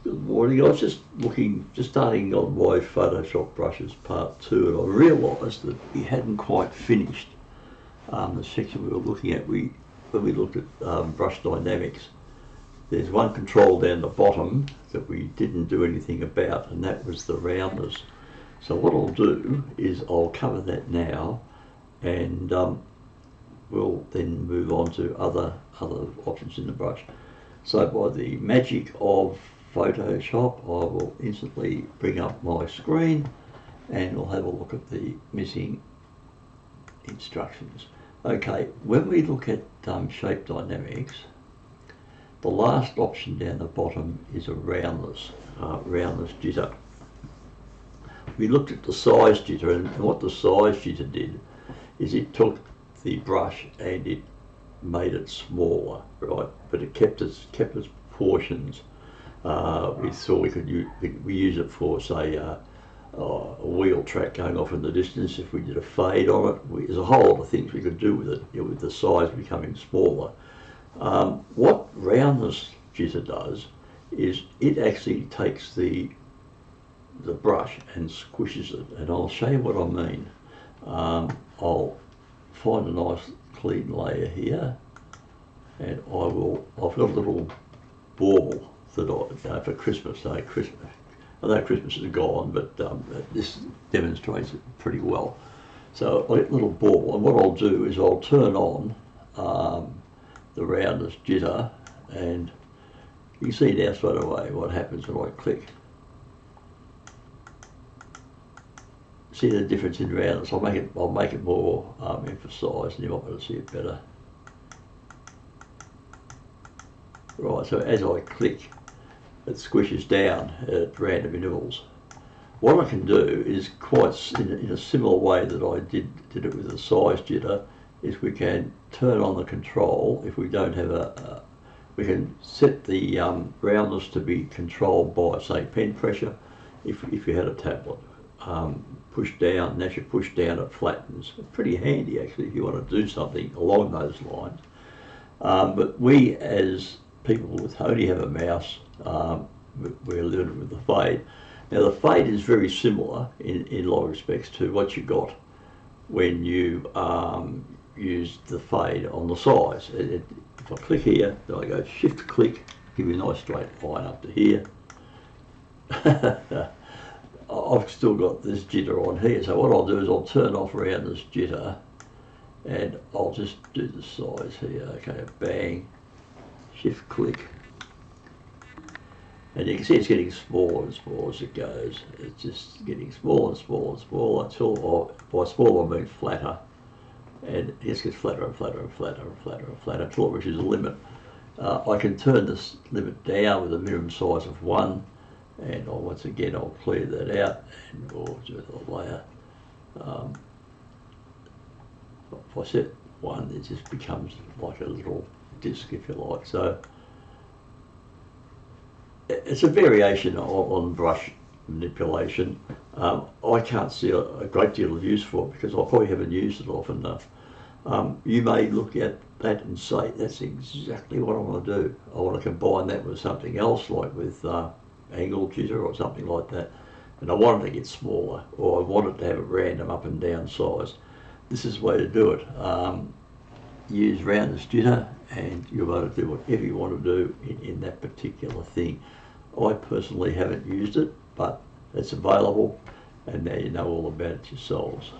Good morning. I was just starting on my Photoshop brushes part 2, and I realised that we hadn't quite finished the section we were looking at. When we looked at brush dynamics, there's one control down the bottom that we didn't do anything about, and that was the roundness. So what I'll do is I'll cover that now, and we'll then move on to other options in the brush. So by the magic of Photoshop, I will instantly bring up my screen and we'll have a look at the missing instructions. Okay, when we look at shape dynamics, the last option down the bottom is a roundness jitter. We looked at the size jitter, and what the size jitter did is it took the brush and it made it smaller, right? But it kept its proportions. We thought we use it for, say, a wheel track going off in the distance. If we did a fade on it, there's a whole lot of things we could do with it, with the size becoming smaller. What roundness jitter does is it actually takes the brush and squishes it, and I'll show you what I mean. I'll find a nice clean layer here, and I've got a little bauble that for Christmas. I know Christmas is gone, but this demonstrates it pretty well. So I get a little bauble, and what I'll do is I'll turn on the roundness jitter, and you can see now straight away what happens when I click. See the difference in roundness. I'll make it more emphasised, and you might be able to see it better. Right, so as I click, it squishes down at random intervals. What I can do is quite in a similar way that I did it with the size jitter, is we can turn on the control. If we don't have we can set the roundness to be controlled by, say, pen pressure. If you had a tablet, push down, and as you push down it flattens. It's pretty handy actually if you want to do something along those lines. But we as people with only have a mouse, we're limited with the fade. Now the fade is very similar in a lot of respects to what you got when you used the fade on the size. If I click here, then I go shift click, give you a nice straight line up to here. I've still got this jitter on here, so what I'll do is I'll turn off roundness jitter, and I'll just do the size here. Okay, bang, shift click, and you can see it's getting smaller and smaller as it goes. It's just getting smaller and smaller and smaller until, by smaller I mean flatter, and it just gets flatter and flatter and flatter and flatter and flatter until it reaches a limit. I can turn this limit down with a minimum size of 1, and once again I'll clear that out, and we'll do the layer. If I set 1, it just becomes like a little disc, if you like. So it's a variation on brush manipulation. I can't see a great deal of use for it because I probably haven't used it often enough. You may look at that and say, that's exactly what I want to do. I want to combine that with something else, like with angle jitter or something like that, and I want it to get smaller, or I want it to have a random up and down size. This is the way to do it. Use roundness jitter, and you're able to do whatever you want to do in that particular thing. I personally haven't used it, but it's available, and now you know all about it yourselves.